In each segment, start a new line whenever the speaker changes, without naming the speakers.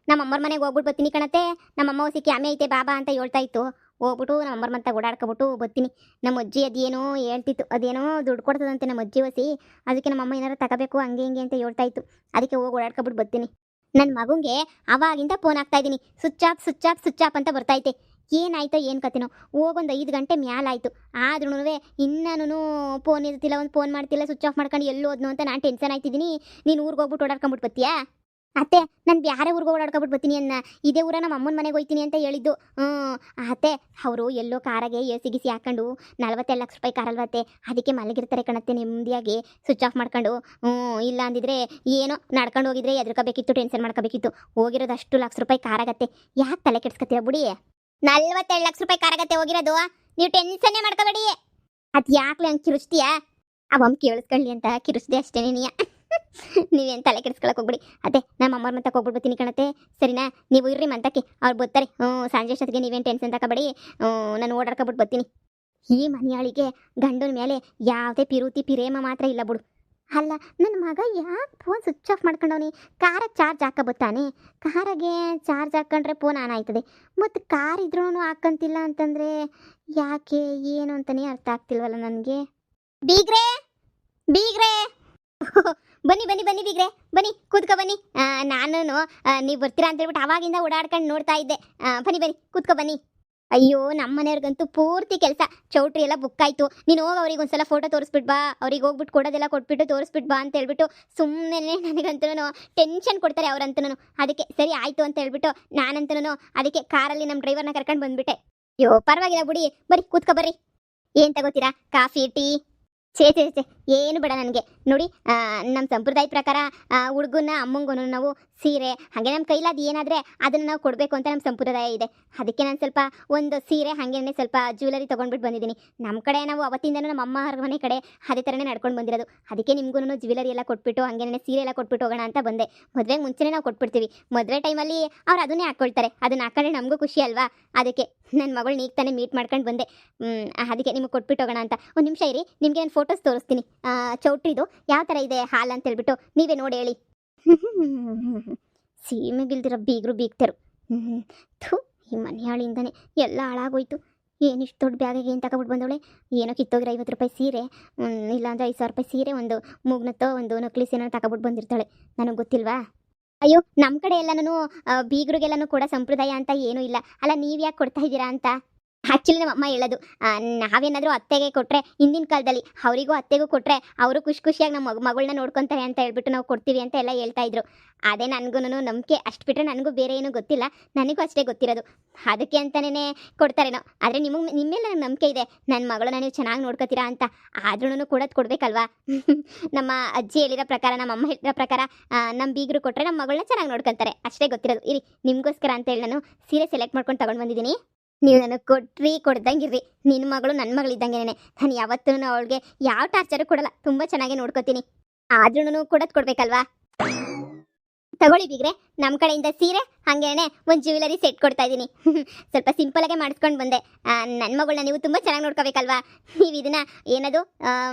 ನಮ್ಮ ಅಮ್ಮರ ಮನೆಗೆ ಹೋಗ್ಬಿಟ್ಟು ಬರ್ತೀನಿ ಕಣತೆ. ನಮ್ಮಮ್ಮ ಹೊಸಿ ಕ್ಯಾಮೆ ಐತೆ ಬಾಬಾ ಅಂತ ಹೇಳ್ತಾ ಇತ್ತು. ಹೋಗ್ಬಿಟ್ಟು ನಮ್ಮ ಅಮ್ಮರ ಮತ್ತೆ ಓಡಾಡ್ಕೊಬಿಟ್ಟು ಬರ್ತೀನಿ. ನಮ್ಮ ಅಜ್ಜಿ ಅದೇನೋ ಹೇಳ್ತಿತ್ತು, ಅದೇನೋ ದುಡ್ಡು ಕೊಡ್ತದಂತೆ ನಮ್ಮ ಅಜ್ಜಿ ಹೊಸಿ. ಅದಕ್ಕೆ ನಮ್ಮಮ್ಮ ಏನಾರು ತಗೋಬೇಕು ಹಂಗೆ ಹಿಂಗೆ ಅಂತ ಹೇಳ್ತಾ ಇತ್ತು. ಅದಕ್ಕೆ ಹೋಗಿ ಓಡಾಡ್ಕೊಬಿಟ್ಟು ಬರ್ತೀನಿ. ನನ್ನ ಮಗುಂಗೆ ಅವಾಗಿಂದ ಫೋನ್ ಹಾಕ್ತಾ ಇದ್ದೀನಿ, switch off switch off switch off ಅಂತ ಬರ್ತೈತೆ. ಏನಾಯ್ತೋ ಏನು ಕತೆನೋ, ಹೋಗೊಂದು 5 ಗಂಟೆ ಮ್ಯಾಲಾಯಿತು. ಆದ್ರೂ ಇನ್ನೂ ಫೋನ್ ಇರ್ತಿಲ್ಲ, ಒಂದು ಫೋನ್ ಮಾಡ್ತಿಲ್ಲ, ಸ್ವಿಚ್ ಆಫ್ ಮಾಡ್ಕೊಂಡು ಎಲ್ಲೂ ಹೋದ್ನು ಅಂತ ನಾನು ಟೆನ್ಷನ್ ಆಯ್ತಿದ್ದೀನಿ. ನೀನು ಊರಿಗೆ ಹೋಗ್ಬಿಟ್ಟು ಓಡಾಡ್ಕೊಂಬಿಟ್ಟು ಬರ್ತೀಯಾ? ಅತ್ತೆ, ನಾನು ಬೇರೆ ಊರಿಗೆ ಓಡಾಡ್ಕೊಬಿಟ್ಟು ಬರ್ತೀನಿ ಅನ್ನ. ಇದೇ ಊರ ನಮ್ಮ ಅಮ್ಮನ ಮನೆಗೆ ಹೋಗ್ತೀನಿ ಅಂತ ಹೇಳಿದ್ದು. ಅತ್ತೆ, ಅವರು ಎಲ್ಲೋ ಕಾರಾಗೆ ಎಸಿ ಗಿಸಿ ಹಾಕೊಂಡು 42 ಲಕ್ಷ ರೂಪಾಯಿ ಕಾರಲ್ವತ್ತೆ. ಅದಕ್ಕೆ ಮಲಗಿರ್ತಾರೆ ಕಣತ್ತೆ ನೆಮ್ಮದಿಯಾಗಿ ಸ್ವಿಚ್ ಆಫ್ ಮಾಡ್ಕೊಂಡು. ಇಲ್ಲ ಅಂದಿದ್ರೆ ಏನೋ ನಡ್ಕೊಂಡು ಹೋಗಿದ್ರೆ ಎದ್ರಕೋಬೇಕಿತ್ತು, ಟೆನ್ಷನ್ ಮಾಡ್ಕೋಬೇಕಿತ್ತು. ಹೋಗಿರೋದು ಅಷ್ಟು ಲಕ್ಷ ರೂಪಾಯಿ ಕಾರಾಗತ್ತೆ. ಯಾಕೆ ತಲೆ ಕೆಡ್ಸ್ಕೊತೀರ ಬಿಡಿ. 42 ಲಕ್ಷ ರೂಪಾಯಿ ಕಾರಾಗತ್ತೆ ಹೋಗಿರೋದು. ನೀವು ಟೆನ್ಷನ್ನೇ ಮಾಡ್ಕೋಬೇಡಿ. ಅದು ಯಾಕ್ಲೆ ಹಂಗೆ ಕಿರುಚ್ತೀಯಾ? ಅವಮ್ಮ ಕೇಳಿಸ್ಕೊಳ್ಳಿ ಅಂತ ಕಿರುಚ್ದೆ ಅಷ್ಟೇ ನೀನಿಯ. ನೀವೇನು ತಲೆ ಕೆಡಿಸ್ಕೊಳಕ್ಕೆ ಹೋಗ್ಬಿಡಿ. ಅದೇ ನಮ್ಮ ಅಮ್ಮರ ಮಂತಕ್ಕೆ ಹೋಗ್ಬಿಟ್ಟು ಬರ್ತೀನಿ ಕಣತೆ, ಸರಿನಾ? ನೀವು ಇರ್ರಿ ಮಂತಕ್ಕೆ, ಅವ್ರು ಬರ್ತಾರೆ. ಸಂಜೆ ಅಷ್ಟೊತ್ತಿಗೆ ನೀವೇನು ಟೆನ್ಷನ್ ತಗೋಬೇಡಿ. ನಾನು ಓಡಾಡ್ಕೊಬಿಟ್ಟು ಬರ್ತೀನಿ. ಈ ಮನೆಯಾಳಿಗೆ ಗಂಡನ ಮೇಲೆ ಯಾವುದೇ ಪಿರುತಿ ಪಿರೇಮ ಮಾತ್ರ ಇಲ್ಲ ಬಿಡು. ಅಲ್ಲ, ನನ್ನ ಮಗ ಯಾಕೆ ಫೋನ್ ಸ್ವಿಚ್ ಆಫ್ ಮಾಡ್ಕೊಂಡವನಿ? ಕಾರಾಗ ಚಾರ್ಜ್ ಹಾಕಬತ್ತಾನೆ. ಕಾರಾಗೆ ಚಾರ್ಜ್ ಹಾಕ್ಕೊಂಡ್ರೆ ಫೋನ್ ಆನ್ ಆಯ್ತದೆ, ಮತ್ತು ಕಾರ್ ಇದ್ರೂ ಹಾಕಂತಿಲ್ಲ ಅಂತಂದರೆ ಯಾಕೆ ಏನು ಅಂತಲೇ ಅರ್ಥ ಆಗ್ತಿಲ್ವಲ್ಲ ನನಗೆ. ಬೀಗ್ರೆ ಬೀಗ್ರೆ ಬನ್ನಿ ಬನ್ನಿ ಬನ್ನಿ ಬೀಗ್ರೆ, ಬನ್ನಿ ಕೂತ್ಕೊ ಬನ್ನಿ. ನಾನು ನೀವು ಬರ್ತೀರಾ ಅಂತ ಹೇಳ್ಬಿಟ್ಟು ಅವಾಗಿಂದ ಓಡಾಡ್ಕೊಂಡು ನೋಡ್ತಾ ಇದ್ದೆ. ಬನ್ನಿ ಬನ್ನಿ ಕೂತ್ಕೊ ಬನ್ನಿ. ಅಯ್ಯೋ, ನಮ್ಮ ಮನೆಯವ್ರಿಗಂತೂ ಪೂರ್ತಿ ಕೆಲಸ. ಚೌಟ್ರಿ ಎಲ್ಲ ಬುಕ್ ಆಯಿತು. ನೀನು ಹೋಗಿ ಅವ್ರಿಗೆ ಒಂದ್ಸಲ ಫೋಟೋ ತೋರಿಸ್ಬಿಟ್ಟು ಬಾ, ಅವ್ರಿಗೆ ಹೋಗ್ಬಿಟ್ಟು ಕೊಡೋದೆಲ್ಲ ಕೊಟ್ಬಿಟ್ಟು ತೋರಿಸ್ಬಿಟ್ಟು ಬಾ ಅಂತ ಹೇಳ್ಬಿಟ್ಟು ಸುಮ್ಮನೆ ನನಗಂತೂ ಟೆನ್ಷನ್ ಕೊಡ್ತಾರೆ ಅವರಂತೂ. ಅದಕ್ಕೆ ಸರಿ ಆಯಿತು ಅಂತ ಹೇಳ್ಬಿಟ್ಟು ನಾನಂತೂ ಅದಕ್ಕೆ ಕಾರಲ್ಲಿ ನಮ್ಮ ಡ್ರೈವರ್ನ ಕರ್ಕೊಂಡು ಬಂದುಬಿಟ್ಟೆ. ಅಯ್ಯೋ ಪರವಾಗಿಲ್ಲ ಬಿಡಿ, ಬರ್ರಿ ಕೂತ್ಕೊ ಬರ್ರಿ. ಏನು ತಗೋತೀರಾ? Coffee, tea? ಛೇ ಛೇ ಛೇ, ಏನು ಬೇಡ ನನಗೆ. ನೋಡಿ, ನಮ್ಮ ಸಂಪ್ರದಾಯ ಪ್ರಕಾರ ಹುಡುಗನ ಅಮ್ಮಂಗೂ ನಾವು ಸೀರೆ, ಹಾಗೆ ನಮ್ಮ ಕೈಲಾದ ಏನಾದರೆ ಅದನ್ನು ನಾವು ಕೊಡಬೇಕು ಅಂತ ನಮ್ಮ ಸಂಪ್ರದಾಯ ಇದೆ. ಅದಕ್ಕೆ ನಾನು ಸ್ವಲ್ಪ ಒಂದು ಸೀರೆ, ಹಾಗೇನೆ ಸ್ವಲ್ಪ ಜ್ಯುವೆಲರಿ ತೊಗೊಂಡ್ಬಿಟ್ಟು ಬಂದಿದ್ದೀನಿ. ನಮ್ಮ ಕಡೆ ನಾವು ಅವತ್ತಿಂದನೂ ನಮ್ಮ ಅಮ್ಮ ಅವ್ರ ಮನೆ ಕಡೆ ಅದೇ ಥರನೇ ನಡ್ಕೊಂಡು ಬಂದಿರೋದು. ಅದಕ್ಕೆ ನಿಮಗೂ ಜ್ಯುವೆಲರಿ ಎಲ್ಲ ಕೊಟ್ಬಿಟ್ಟು ಹಾಗೇನೆ ಸೀರೆ ಎಲ್ಲ ಕೊಟ್ಬಿಟ್ಟು ಹೋಗೋಣ ಅಂತ ಬಂದೆ. ಮದುವೆಗೆ ಮುಂಚೆನೇ ನಾವು ಕೊಟ್ಬಿಡ್ತೀವಿ. ಮದುವೆ ಟೈಮಲ್ಲಿ ಅವ್ರು ಅದನ್ನೇ ಹಾಕ್ಕೊಳ್ತಾರೆ. ಅದನ್ನ ಹಾಕೊಂಡ್ರೆ ನಮಗೂ ಖುಷಿ ಅಲ್ವಾ? ಅದಕ್ಕೆ ನನ್ನ ಮಗಳು ಈಗ ತಾನೇ ಮೀಟ್ ಮಾಡ್ಕೊಂಡು ಬಂದೆ. ಅದಕ್ಕೆ ನಿಮಗೆ ಕೊಟ್ಬಿಟ್ಟು ಹೋಗೋಣ ಅಂತ. ಒಂದು ನಿಮಿಷ ಇರಿ, ನಿಮಗೆ ನಾನು ಫೋಟೋಸ್ ತೋರಿಸ್ತೀನಿ. ಚೌಟ್ರಿದು ಯಾವ ಥರ ಇದೆ ಹಾಲ್ ಅಂತ ಹೇಳ್ಬಿಟ್ಟು ನೀವೇ ನೋಡಿ ಹೇಳಿ. ಸೀಮೆಗಿಲ್ದಿರೋ ಬೀಗರು ಬೀಗ್ತರು. ಥೂ, ಈ ಮನೆಯಾಳಿಂದನೇ ಎಲ್ಲ ಹಾಳಾಗೋಯ್ತು. ಏನಿಷ್ಟು ದೊಡ್ಡ ಬ್ಯಾಗಿಗೆ ಏನು ತಗೊಬಿಟ್ಟು ಬಂದವಳೆ? ಏನೋ ಕಿತ್ತೋಗಿರೋ 50 ರೂಪಾಯಿ ಸೀರೆ, ಇಲ್ಲಾಂದ್ರೆ 5,000 ರೂಪಾಯಿ ಸೀರೆ, ಒಂದು ಮೂಗ್ನತ್ತೋ ಒಂದು ನಕ್ಲಿಸ್ ಏನೋ ತಗೊಬಿಟ್ಟು ಬಂದಿರ್ತಾಳೆ. ನನಗೆ ಗೊತ್ತಿಲ್ವಾ? ಅಯ್ಯೋ, ನಮ್ಮ ಕಡೆ ಎಲ್ಲನೂ ಬೀಗರಿಗೆಲ್ಲನೂ ಕೂಡ ಸಂಪ್ರದಾಯ ಅಂತ ಏನೂ ಇಲ್ಲ. ಅಲ್ಲ, ನೀವು ಯಾಕೆ ಕೊಡ್ತಾ ಇದ್ದೀರಾ ಅಂತ ಆ್ಯಕ್ಚುಲಿ ನಮ್ಮ ಅಮ್ಮ ಹೇಳೋದು. ನಾವೇನಾದರೂ ಅತ್ತೆಗೆ ಕೊಟ್ಟರೆ, ಹಿಂದಿನ ಕಾಲದಲ್ಲಿ ಅವರಿಗೂ ಅತ್ತೆಗೂ ಕೊಟ್ಟರೆ ಅವರು ಖುಷಿ ಖುಷಿಯಾಗಿ ನಮ್ಮ ಮಗಳನ್ನ ನೋಡ್ಕೊತಾರೆ ಅಂತ ಹೇಳ್ಬಿಟ್ಟು ನಾವು ಕೊಡ್ತೀವಿ ಅಂತ ಎಲ್ಲ ಹೇಳ್ತಾಯಿದ್ರು. ಅದೇ ನನಗೂ ನಂಬಿಕೆ. ಅಷ್ಟು ಬಿಟ್ಟರೆ ನನಗೂ ಬೇರೆ ಏನೂ ಗೊತ್ತಿಲ್ಲ. ನನಗೂ ಅಷ್ಟೇ ಗೊತ್ತಿರೋದು. ಅದಕ್ಕೆ ಅಂತಲೇ ಕೊಡ್ತಾರೇನೋ. ಆದರೆ ನಿಮ್ಮ ಮೇಲೆ ನನಗೆ ನಂಬಿಕೆ ಇದೆ, ನನ್ನ ಮಗಳನ್ನ ನೀವು ಚೆನ್ನಾಗಿ ನೋಡ್ಕೊತೀರಾ ಅಂತ. ಆದ್ರೂ ಕೊಡಬೇಕಲ್ವಾ? ನಮ್ಮ ಅಜ್ಜಿ ಹೇಳಿರೋ ಪ್ರಕಾರ, ನಮ್ಮ ಅಮ್ಮ ಹೇಳಿರೋ ಪ್ರಕಾರ ನಮ್ಮ ಬೀಗರು ಕೊಟ್ಟರೆ ನಮ್ಮ ಮಗಳನ್ನ ಚೆನ್ನಾಗಿ ನೋಡ್ಕೊತಾರೆ. ಅಷ್ಟೇ ಗೊತ್ತಿರೋದು. ಇರಿ, ನಿಮಗೋಸ್ಕರ ಅಂತೇಳಿ ನಾನು ಸೀರೆ ಸೆಲೆಕ್ಟ್ ಮಾಡ್ಕೊಂಡು ತೊಗೊಂಡು ಬಂದಿದ್ದೀನಿ. ನೀವು ನನಗೆ ಕೊಟ್ರಿ ಕೊಡ್ದಂಗಿರ್ರಿ. ನಿನ್ನ ಮಗಳು ನನ್ನ ಮಗಳಿದ್ದಂಗೆನೇ. ನಾನು ಯಾವತ್ತೂ ಅವಳಿಗೆ ಯಾವ ಟಾರ್ಚರು ಕೊಡಲ್ಲ. ತುಂಬ ಚೆನ್ನಾಗಿ ನೋಡ್ಕೋತೀನಿ. ಆದ್ರೂ ಕೊಡಬೇಕಲ್ವಾ? ತಗೊಳ್ಳಿ ಬೀಗ್ರೆ, ನಮ್ಮ ಕಡೆಯಿಂದ ಸೀರೆ, ಹಾಗೇನೆ ಒಂದು ಜ್ಯುವೆಲರಿ ಸೆಟ್ ಕೊಡ್ತಾ ಇದ್ದೀನಿ. ಸ್ವಲ್ಪ ಸಿಂಪಲಾಗೆ ಮಾಡಿಸ್ಕೊಂಡು ಬಂದೆ. ನನ್ನ ಮಗಳನ್ನ ನೀವು ತುಂಬ ಚೆನ್ನಾಗಿ ನೋಡ್ಕೋಬೇಕಲ್ವಾ? ನೀವು ಇದನ್ನು ಏನೋ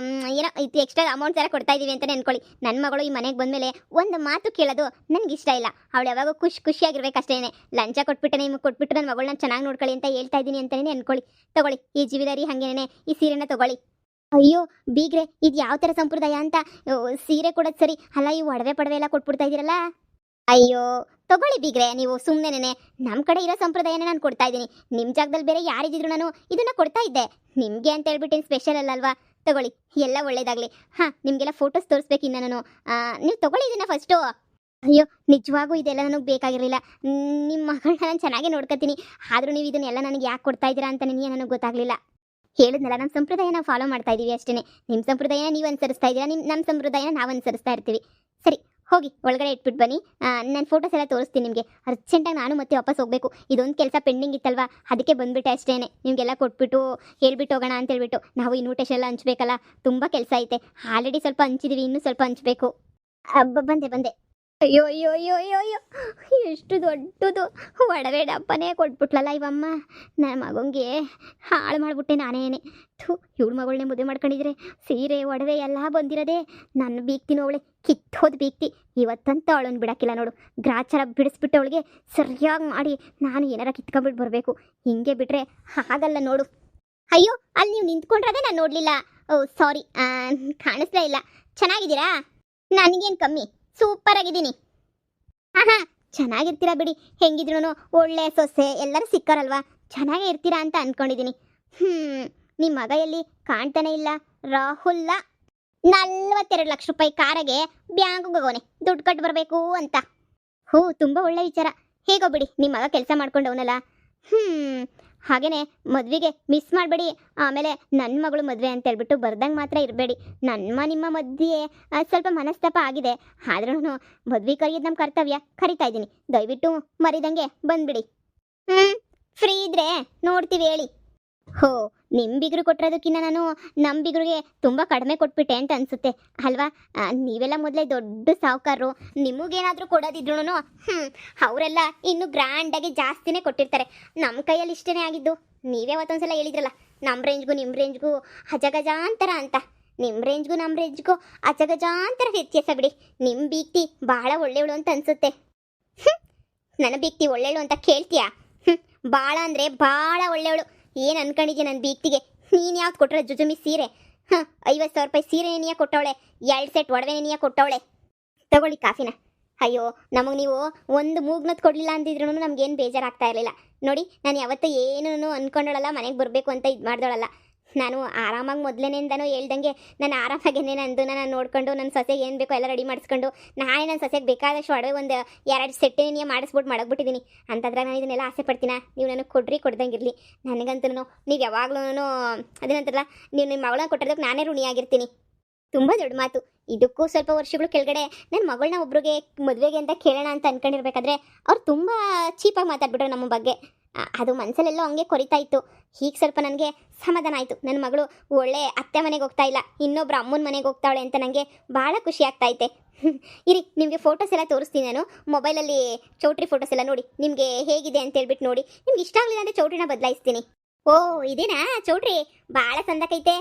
ಇದು ಎಕ್ಸ್ಟ್ರಾ ಅಮೌಂಟ್ ಥರ ಕೊಡ್ತಾ ಇದ್ದೀವಿ ಅಂತಲೇ ಅಂದ್ಕೊಳ್ಳಿ. ನನ್ನ ಮಗಳು ಈ ಮನೆಗೆ ಬಂದಮೇಲೆ ಒಂದು ಮಾತು ಕೇಳೋದು ನನಗೆ ಇಷ್ಟ ಇಲ್ಲ. ಅವಳು ಯಾವಾಗ ಖುಷಿಯಾಗಿರ್ಬೇಕಷ್ಟೇ. ಲಂಚ ಕೊಟ್ಬಿಟ್ಟು ನಿಮಗೆ ಕೊಟ್ಬಿಟ್ಟು ನನ್ನ ಮಗಳನ್ನ ಚೆನ್ನಾಗಿ ನೋಡ್ಕೊಳ್ಳಿ ಅಂತ ಹೇಳ್ತಾ ಇದ್ದೀನಿ ಅಂತಲೇ ಅಂದ್ಕೊಳ್ಳಿ. ತಗೊಳ್ಳಿ ಈ ಜ್ಯುವೆಲರಿ, ಹಾಗೇನೆ ಈ ಸೀರೆನ ತಗೊಳ್ಳಿ. ಅಯ್ಯೋ ಬೀಗ್ರೆ, ಇದು ಯಾವ ಥರ ಸಂಪ್ರದಾಯ ಅಂತ? ಸೀರೆ ಕೊಡೋದು ಸರಿ ಅಲ್ಲ, ಈ ಒಡವೆ ಪಡವೆ ಎಲ್ಲ ಕೊಟ್ಬಿಡ್ತಾ ಇದ್ದೀರಲ್ಲ. ಅಯ್ಯೋ ತಗೊಳ್ಳಿ ಬೀಗ್ರೆ, ನೀವು ಸುಮ್ಮನೆ ನಮ್ಮ ಕಡೆ ಇರೋ ಸಂಪ್ರದಾಯನೇ ನಾನು ಕೊಡ್ತಾ ಇದ್ದೀನಿ. ನಿಮ್ಮ ಜಾಗದಲ್ಲಿ ಬೇರೆ ಯಾರಿದ್ರು ನಾನು ಇದನ್ನು ಕೊಡ್ತಾ ಇದ್ದೆ. ನಿಮಗೆ ಅಂತ ಹೇಳ್ಬಿಟ್ಟು ಏನು ಸ್ಪೆಷಲ್ ಅಲ್ಲಲ್ವಾ? ತಗೊಳ್ಳಿ, ಎಲ್ಲ ಒಳ್ಳೇದಾಗಲಿ. ಹಾಂ, ನಿಮಗೆಲ್ಲ ಫೋಟೋಸ್ ತೋರಿಸ್ಬೇಕಿನ್ನ ನಾನು. ನೀವು ತಗೊಳ್ಳಿ ಇದನ್ನು ಫಸ್ಟು. ಅಯ್ಯೋ, ನಿಜವಾಗೂ ಇದೆಲ್ಲ ನನಗೆ ಬೇಕಾಗಿರಲಿಲ್ಲ. ನಿಮ್ಮ ಮಗಳನ್ನ ನಾನು ಚೆನ್ನಾಗಿ ನೋಡ್ಕೊತೀನಿ. ಆದರೂ ನೀವು ಇದನ್ನೆಲ್ಲ ನನಗೆ ಯಾಕೆ ಕೊಡ್ತಾ ಇದ್ದೀರಾ ಅಂತ ನನಗೆ ಗೊತ್ತಾಗಲಿಲ್ಲ. ಹೇಳಿದ್ನಲ್ಲ, ನಮ್ಮ ಸಂಪ್ರದಾಯ ನಾವು ಫಾಲೋ ಮಾಡ್ತಾ ಇದ್ದೀವಿ ಅಷ್ಟೇ. ನಿಮ್ಮ ಸಂಪ್ರದಾಯನ ನೀವು ಅನುಸರಿಸ್ತಾ ಇದ್ದೀರಾ, ನಮ್ಮ ಸಂಪ್ರದಾಯನ ನಾವು ಅನುಸರಿಸ್ತಾ ಇರ್ತೀವಿ. ಸರಿ, ಹೋಗಿ ಒಳಗಡೆ ಇಟ್ಬಿಟ್ಟು ಬನ್ನಿ. ನಾನು ಫೋಟೋಸ್ ಎಲ್ಲ ತೋರಿಸ್ತೀನಿ ನಿಮಗೆ. ಅರ್ಜೆಂಟಾಗಿ ನಾನು ಮತ್ತೆ ವಾಪಸ್ ಹೋಗಬೇಕು. ಇದೊಂದು ಕೆಲಸ ಪೆಂಡಿಂಗ್ ಇತ್ತಲ್ವಾ, ಅದಕ್ಕೆ ಬಂದುಬಿಟ್ಟೆ ಅಷ್ಟೇ. ನಿಮಗೆಲ್ಲ ಕೊಟ್ಬಿಟ್ಟು ಹೇಳ್ಬಿಟ್ಟು ಹೋಗೋಣ ಅಂತ ಹೇಳ್ಬಿಟ್ಟು. ನಾವು ಇನ್ವಿಟೇಷನ್ ಎಲ್ಲ ಹಂಚ್ಬೇಕಲ್ಲ, ತುಂಬ ಕೆಲಸ ಐತೆ. ಆಲ್ರೆಡಿ ಸ್ವಲ್ಪ ಹಂಚಿದ್ದೀವಿ, ಇನ್ನೂ ಸ್ವಲ್ಪ ಹಂಚಬೇಕು. ಬಂದೆ. ಅಯ್ಯೋ ಅಯ್ಯೋ ಅಯ್ಯೋ ಅಯ್ಯೋ ಅಯ್ಯೋ, ಎಷ್ಟು ದೊಡ್ಡದು ಒಡವೆ ಡಪ್ಪನೇ ಕೊಟ್ಬಿಟ್ಲಲ್ಲ ಇವಮ್ಮ. ನನ್ನ ಮಗಂಗೆ ಹಾಳು ಮಾಡಿಬಿಟ್ಟೆ ನಾನೇನೆ. ಥೂ, ಇವಳ ಮಗಳನ್ನೇ ಮದುವೆ ಮಾಡ್ಕೊಂಡಿದ್ರೆ ಸೀರೆ ಒಡವೆ ಎಲ್ಲ ಬಂದಿರೋದೆ ನನ್ನ ಬೀಗ್ತೀನಿ. ಅವಳೆ ಕಿತ್ತೋದು ಬೀಗ್ತಿ. ಇವತ್ತಂತ ಅವಳನ್ನು ಬಿಡೋಕ್ಕಿಲ್ಲ ನೋಡು. ಗ್ರಾಚಾರ ಬಿಡಿಸ್ಬಿಟ್ಟು ಅವಳಿಗೆ ಸರಿಯಾಗಿ ಮಾಡಿ ನಾನು ಏನಾರ ಕಿತ್ಕೊಂಡ್ಬಿಟ್ಟು ಬರಬೇಕು. ಹಿಂಗೆ ಬಿಟ್ಟರೆ ಹಾಗಲ್ಲ ನೋಡು. ಅಯ್ಯೋ, ಅಲ್ಲಿ ನೀವು ನಿಂತ್ಕೊಂಡ್ರದೆ ನಾನು ನೋಡಲಿಲ್ಲ. ಓ ಸಾರಿ, ಕಾಣಿಸ್ಲೇ ಇಲ್ಲ. ಚೆನ್ನಾಗಿದ್ದೀರಾ? ನನಗೇನು ಕಮ್ಮಿ, ಸೂಪರ್ ಆಗಿದ್ದೀನಿ. ಹಾಂ, ಚೆನ್ನಾಗಿರ್ತೀರಾ ಬಿಡಿ. ಹೆಂಗಿದ್ರು ಒಳ್ಳೆ ಸೊಸೆ ಎಲ್ಲರೂ ಸಿಕ್ಕಾರಲ್ವಾ, ಚೆನ್ನಾಗೇ ಇರ್ತೀರಾ ಅಂತ ಅಂದ್ಕೊಂಡಿದ್ದೀನಿ. ನಿಮ್ಮ ಮಗ ಎಲ್ಲಿ ಕಾಣ್ತಾನೆ ಇಲ್ಲ? ರಾಹುಲ್ಲ 42 ಲಕ್ಷ ರೂಪಾಯಿ ಕಾರಿಗೆ ಬ್ಯಾಂಕ್ಗೆ ಹೋಗೋನೆ ದುಡ್ಡು ಕಟ್ಟು ಬರಬೇಕು ಅಂತ. ಹೋ, ತುಂಬ ಒಳ್ಳೆ ವಿಚಾರ. ಹೇಗೋ ಬಿಡಿ, ನಿಮ್ಮ ಮಗ ಕೆಲಸ ಮಾಡ್ಕೊಂಡವನಲ್ಲ. ಹಾಗೇನೆ ಮದುವೆಗೆ ಮಿಸ್ ಮಾಡಬೇಡಿ. ಆಮೇಲೆ ನನ್ನ ಮಗಳು ಮದುವೆ ಅಂತ ಹೇಳ್ಬಿಟ್ಟು ಬರ್ದಂಗೆ ಮಾತ್ರ ಇರಬೇಡಿ. ನಿಮ್ಮ ಮಧ್ಯೆ ಸ್ವಲ್ಪ ಮನಸ್ತಾಪ ಆಗಿದೆ. ಆದ್ರೂ ಮದುವೆ ಕರೆಯೋದು ನಮ್ಮ ಕರ್ತವ್ಯ. ಕರಿತಾ ಇದ್ದೀನಿ, ದಯವಿಟ್ಟು ಮರಿದಂಗೆ ಬಂದ್ಬಿಡಿ. ಫ್ರೀ ಇದ್ರೆ ನೋಡ್ತೀವಿ ಹೇಳಿ. ಹೋ, ನಿಮ್ಮ ಬಿಗ್ರು ಕೊಟ್ಟಿರೋದಕ್ಕಿಂತ ನಾನು ನಮ್ಮ ಬಿಗ್ರಿಗೆ ತುಂಬ ಕಡಿಮೆ ಕೊಟ್ಬಿಟ್ಟೆ ಅಂತ ಅನಿಸುತ್ತೆ ಅಲ್ವಾ? ನೀವೆಲ್ಲ ಮೊದಲೇ ದೊಡ್ಡ ಸಾಹುಕಾರರು. ನಿಮಗೇನಾದರೂ ಕೊಡೋದಿದ್ರು ಅವರೆಲ್ಲ ಇನ್ನೂ ಗ್ರ್ಯಾಂಡಾಗಿ ಜಾಸ್ತಿನೇ ಕೊಟ್ಟಿರ್ತಾರೆ. ನಮ್ಮ ಕೈಯಲ್ಲಿ ಇಷ್ಟೇ ಆಗಿದ್ದು. ನೀವೇ ಅವತ್ತೊಂದ್ಸಲ ಹೇಳಿದ್ರಲ್ಲ, ನಮ್ಮ ರೇಂಜ್ಗೂ ನಿಮ್ಮ ರೇಂಜ್ಗೂ ಅಜಗಜಾಂತರ ಅಂತ. ನಿಮ್ಮ ರೇಂಜ್ಗೂ ನಮ್ಮ ರೇಂಜ್ಗೂ ಅಜಗಜಾಂತರ ವ್ಯತ್ಯಾಸ ಬಿಡಿ. ನಿಮ್ಮ ಬೀಗ್ತಿ ಭಾಳ ಒಳ್ಳೆಯವಳು ಅಂತ ಅನಿಸುತ್ತೆ. ನನ್ನ ಬೀಗ್ತಿ ಒಳ್ಳೆಯವಳು ಅಂತ ಕೇಳ್ತೀಯಾ? ಭಾಳ ಅಂದರೆ ಭಾಳ ಒಳ್ಳೆಯವಳು. ಏನು ಅನ್ಕೊಂಡಿದ್ಯಾ ನನ್ನ ಬೀಗ್ತಿಗೆ? ನೀನು ಯಾವ್ದು ಕೊಟ್ಟರೆ ಜುಜುಮಿ ಸೀರೆ? 50,000 ರೂಪಾಯಿ ಸೀರೆ ನೀಯ ಕೊಟ್ಟವಳೆ, 2 ಸೆಟ್ ಒಡವೆ ನೀಯ ಕೊಟ್ಟವಳೆ. ತಗೊಳ್ಳಿ ಕಾಫಿನ. ಅಯ್ಯೋ, ನಮಗೆ ನೀವು ಒಂದು ಮೂಗ್ನತ್ ಕೊಡಲಿಲ್ಲ ಅಂದಿದ್ರು ನಮಗೇನು ಬೇಜಾರಾಗ್ತಾ ಇರಲಿಲ್ಲ ನೋಡಿ. ನಾನು ಯಾವತ್ತೂ ಏನೂ ಅಂದ್ಕೊಂಡೋಳಲ್ಲ, ಮನೆಗೆ ಬರಬೇಕು ಅಂತ ಇದು ಮಾಡ್ದೋಳಲ್ಲ. ನಾನು ಆರಾಮಾಗಿ ಮೊದಲೇನಿಂದನೂ ಹೇಳ್ದಂಗೆ ನಾನು ಆರಾಮಾಗೇನೆ ನಾನು ನೋಡ್ಕೊಂಡು ನನ್ನ ಸೊಸೆಗೆ ಏನು ಬೇಕೋ ಎಲ್ಲ ರೆಡಿ ಮಾಡಿಸ್ಕೊಂಡು ನಾನೇ ನನ್ನ ಸೊಸೆಗೆ ಬೇಕಾದಷ್ಟು ಒಡವೆ ಒಂದು 2 ಸೆಟ್ಟೇ ನೀನು ಮಾಡಿಸ್ಬಿಟ್ಟು ಮಾಡಕ್ಬಿಟ್ಟಿದ್ದೀನಿ. ಅಂತಂದ್ರೆ ನಾನು ಇದನ್ನೆಲ್ಲ ಆಸೆ ಪಡ್ತೀನ? ನೀವು ನನಗೆ ಕೊಡ್ರಿ, ಕೊಡ್ದಂಗಿರಲಿ. ನನಗಂತೂ ನೀವು ಯಾವಾಗಲೂ ಅದೇನಂತಾರಲ್ಲ, ನೀವು ನಿಮ್ಮ ಮಗಳನ್ನ ಕೊಟ್ಟಿರೋದಕ್ಕೆ ನಾನೇ ಋಣಿಯಾಗಿರ್ತೀನಿ. ತುಂಬ ದೊಡ್ಡ ಮಾತು. ಇದಕ್ಕೂ ಸ್ವಲ್ಪ ವರ್ಷಗಳು ಕೆಳಗಡೆ ನನ್ನ ಮಗಳನ್ನ ಒಬ್ರಿಗೆ ಮದುವೆಗೆ ಅಂತ ಕೇಳೋಣ ಅಂತ ಅಂದ್ಕೊಂಡಿರ್ಬೇಕಾದ್ರೆ ಅವ್ರು ತುಂಬ ಚೀಪಾಗಿ ಮಾತಾಡ್ಬಿಟ್ರು ನಮ್ಮ ಬಗ್ಗೆ. ಅದು ಮನಸ್ಸಲ್ಲೆಲ್ಲೋ ಹಂಗೆ ಕೊರಿತಾ ಇತ್ತು. ಹೀಗೆ ಸ್ವಲ್ಪ ನನಗೆ ಸಮಾಧಾನ ಆಯಿತು. ನನ್ನ ಮಗಳು ಒಳ್ಳೆ ಅತ್ತೆ ಮನೆಗೆ ಹೋಗ್ತಾ ಇಲ್ಲ, ಇನ್ನೊಬ್ರು ಅಮ್ಮನ ಮನೆಗೆ ಹೋಗ್ತಾವಳೆ ಅಂತ ನನಗೆ ಭಾಳ ಖುಷಿ ಆಗ್ತಾಯಿತ್ತೆ. ಇರಿ, ನಿಮಗೆ ಫೋಟೋಸ್ ಎಲ್ಲ ತೋರಿಸ್ತೀನಿ ನಾನು. ಮೊಬೈಲಲ್ಲಿ ಚೌಟ್ರಿ ಫೋಟೋಸ್ ಎಲ್ಲ ನೋಡಿ, ನಿಮಗೆ ಹೇಗಿದೆ ಅಂತ ಹೇಳ್ಬಿಟ್ಟು ನೋಡಿ. ನಿಮ್ಗೆ ಇಷ್ಟ ಆಗಲಿಲ್ಲ ಅಂದರೆ ಚೌಟ್ರಿನ ಬದಲಾಯಿಸ್ತೀನಿ. ಓ, ಇದೇನಾ ಚೌಟ್ರಿ? ಭಾಳ ಸಂದಕೈತೆ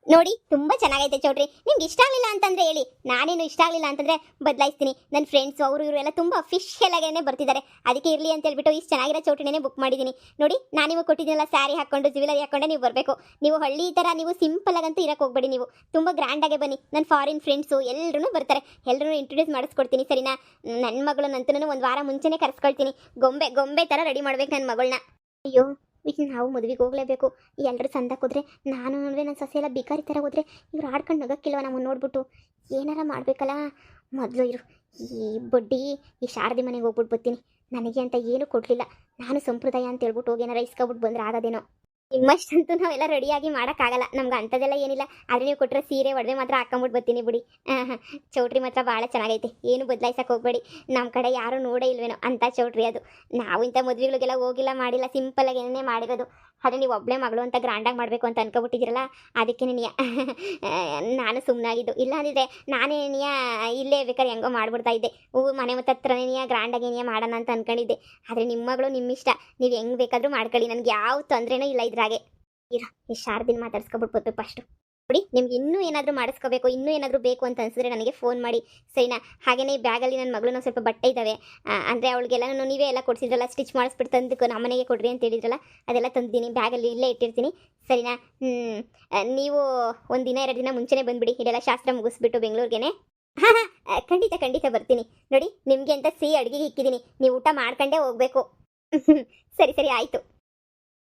ನೋಡಿ, ತುಂಬ ಚೆನ್ನಾಗೈತೆ ಚೌಟ್ರಿ. ನಿಮ್ಗೆ ಇಷ್ಟ ಆಗಲಿಲ್ಲ ಅಂತಂದರೆ ಹೇಳಿ, ನಾನೇನು ಇಷ್ಟ ಆಗಲಿಲ್ಲ ಅಂತಂದರೆ ಬದಲಾಯಿಸ್ತೀನಿ. ನನ್ನ ಫ್ರೆಂಡ್ಸು ಅವರು ಇವರು ಎಲ್ಲ ತುಂಬ ಅಫಿಷಿಯಲ್ ಆಗೇ ಬರ್ತಿದ್ದಾರೆ. ಅದಕ್ಕೆ ಇರಲಿ ಅಂತ ಹೇಳ್ಬಿಟ್ಟು ಇಷ್ಟು ಚೆನ್ನಾಗಿರೋ ಚೌಟ್ರಿನೇ ಬುಕ್ ಮಾಡಿದ್ದೀನಿ ನೋಡಿ. ನಾನು ನೀವು ಕೊಟ್ಟಿದ್ದೀನಲ್ಲ, ಸ್ಯಾರಿ ಹಾಕ್ಕೊಂಡು ಜ್ಯುವೆಲರಿ ಹಾಕ್ಕೊಂಡೆ ನೀವು ಬರಬೇಕು. ನೀವು ಹಳ್ಳಿ ಥರ ನೀವು ಸಿಂಪಲಾಗಂತೂ ಇರೋಕ್ಕೆ ಹೋಗ್ಬೇಡಿ. ನೀವು ತುಂಬ ಗ್ರ್ಯಾಂಡಾಗೆ ಬನ್ನಿ. ನನ್ನ ಫಾರಿನ್ ಫ್ರೆಂಡ್ಸು ಎಲ್ಲರೂ ಬರ್ತಾರೆ, ಎಲ್ಲರೂ ಇಂಟ್ರೊಡ್ಯೂಸ್ ಮಾಡಿಸ್ಕೊಡ್ತೀನಿ ಸರಿನಾ? ನನ್ನ ಮಗಳನ್ನಂತೂ ಒಂದು ವಾರ ಮುಂಚೆನೇ ಕರೆಸ್ಕೊಳ್ತೀನಿ. ಗೊಂಬೆ ಥರ ರೆಡಿ ಮಾಡ್ಬೇಕು ನನ್ನ ಮಗಳನ್ನ. ಅಯ್ಯೋ, ನಾವು ಮದುವೆಗೆ ಹೋಗಲೇಬೇಕು. ಎಲ್ಲರೂ ಸಂದಕ್ಕೆ ಹೋದ್ರೆ, ನಾನು ಅಂದರೆ ನನ್ನ ಸೊಸೆ ಎಲ್ಲ ಬಿಕಾರಿ ಥರ ಹೋದರೆ ಇವ್ರು ಆಡ್ಕೊಂಡು ನಗಕ್ಕಿಲ್ವ ನಮ್ಮನ್ನು ನೋಡ್ಬಿಟ್ಟು? ಏನಾರ ಮಾಡಬೇಕಲ್ಲ. ಮೊದಲು ಇರು, ಈ ಬಡ್ಡಿ ಈ ಶಾರದಿ ಮನೆಗೆ ಹೋಗ್ಬಿಟ್ಟು ಬರ್ತೀನಿ. ನನಗೆ ಅಂತ ಏನೂ ಕೊಡಲಿಲ್ಲ. ನಾನು ಸಂಪ್ರದಾಯ ಅಂತ ಹೇಳ್ಬಿಟ್ಟು ಹೋಗಿ ಏನಾರ ಇಸ್ಕೊಬಿಟ್ಟು ಬಂದರೆ ಆಗೋದೇನೋ. ನಿಮ್ಮಷ್ಟಂತೂ ನಾವೆಲ್ಲ ರೆಡಿಯಾಗಿ ಮಾಡೋಕ್ಕಾಗಲ್ಲ, ನಮ್ಗೆ ಅಂಥದ್ದೆಲ್ಲ ಏನಿಲ್ಲ. ಆದರೆ ನೀವು ಕೊಟ್ಟರೆ ಸೀರೆ ಒಡವೆ ಮಾತ್ರ ಹಾಕೊಂಬಿಟ್ಟು ಬರ್ತೀನಿ ಬಿಡಿ. ಚೌಟ್ರಿ ಮಾತ್ರ ಭಾಳ ಚೆನ್ನಾಗೈತೆ, ಏನು ಬದಲಾಯಿಸಕ್ಕೆ ಹೋಗ್ಬೇಡಿ. ನಮ್ಮ ಕಡೆ ಯಾರೂ ನೋಡೇ ಇಲ್ವೇನೋ ಅಂಥ ಚೌಟ್ರಿ ಅದು. ನಾವು ಇಂಥ ಮದುವೆಗಳಿಗೆಲ್ಲ ಹೋಗಿಲ್ಲ, ಮಾಡಿಲ್ಲ, ಸಿಂಪಲಾಗಿ ಏನೇ ಮಾಡಿರೋದು. ಆದರೆ ನೀವು ಒಬ್ಬಳೇ ಮಗಳು ಅಂತ ಗ್ರ್ಯಾಂಡಾಗಿ ಮಾಡಬೇಕು ಅಂತ ಅನ್ಕೊಬಿಟ್ಟಿದ್ದೀರಲ್ಲ, ಅದಕ್ಕೆ ನೀನು ನಾನು ಸುಮ್ಮನಾಗಿದ್ದು. ಇಲ್ಲ ಅಂದಿದ್ರೆ ನಾನೇ ನೀಯ ಇಲ್ಲೇ ಬೇಕಾದ್ರೆ ಹೆಂಗೋ ಮಾಡ್ಬಿಡ್ತಾ ಇದ್ದೆ. ಮನೆ ಮತ್ತು ಹತ್ರನೇ ನೀಯ ಗ್ರ್ಯಾಂಡಾಗಿ ನೀಯ ಮಾಡೋಣ ಅಂತ ಅಂದ್ಕೊಂಡಿದ್ದೆ. ಆದರೆ ನಿಮ್ಮ ಮಗಳು ನಿಮ್ಮಿಷ್ಟ, ನೀವು ಹೆಂಗೆ ಬೇಕಾದರೂ ಮಾಡ್ಕೊಳ್ಳಿ, ನನಗೆ ಯಾವ ತೊಂದರೆನೂ ಇಲ್ಲ ಇದ್ರಾಗೆ. ಇರ, ಈ ಶಾರದಿನ ಮಾತಾಡ್ಸ್ಕೊಬಿಟ್ಟು ಬರ್ಬೇಕು ಫಸ್ಟು. ನೋಡಿ, ನಿಮ್ಗೆ ಇನ್ನೂ ಏನಾದರೂ ಮಾಡಿಸ್ಕೋಬೇಕು, ಇನ್ನೂ ಏನಾದರೂ ಬೇಕು ಅಂತ ಅನಿಸಿದ್ರೆ ನನಗೆ ಫೋನ್ ಮಾಡಿ ಸರಿನಾ? ಹಾಗೆಯೇ ಈ ಬ್ಯಾಗಲ್ಲಿ ನನ್ನ ಮಗಳನ್ನ ಸ್ವಲ್ಪ ಬಟ್ಟೆ ಇದ್ದಾವೆ, ಅಂದರೆ ಅವಳಿಗೆಲ್ಲ ನೀವೇ ಎಲ್ಲ ಕೊಡಿಸಿದ್ರಲ್ಲ, ಸ್ಟಿಚ್ ಮಾಡಿಸ್ಬಿಟ್ಟು ತಂದು ನಮ್ಮ ಮನೆಗೆ ಕೊಡ್ರಿ ಅಂತ ಹೇಳಿದ್ರಲ್ಲ, ಅದೆಲ್ಲ ತಂದಿದ್ದೀನಿ. ಬ್ಯಾಗಲ್ಲಿ ಇಲ್ಲೇ ಇಟ್ಟಿರ್ತೀನಿ ಸರಿನಾ? ನೀವು ಒಂದು ದಿನ 2 ದಿನ ಮುಂಚೆನೇ ಬಂದುಬಿಡಿ, ಇದೆಲ್ಲ ಶಾಸ್ತ್ರ ಮುಗಿಸ್ಬಿಟ್ಟು ಬೆಂಗಳೂರಿಗೆನೆ. ಹಾಂ ಹಾಂ, ಖಂಡಿತ ಬರ್ತೀನಿ. ನೋಡಿ, ನಿಮಗೆ ಅಂತ ಸಿಹಿ ಅಡುಗೆಗೆ ಇಕ್ಕಿದ್ದೀನಿ, ನೀವು ಊಟ ಮಾಡ್ಕೊಂಡೇ ಹೋಗಬೇಕು. ಸರಿ ಆಯಿತು.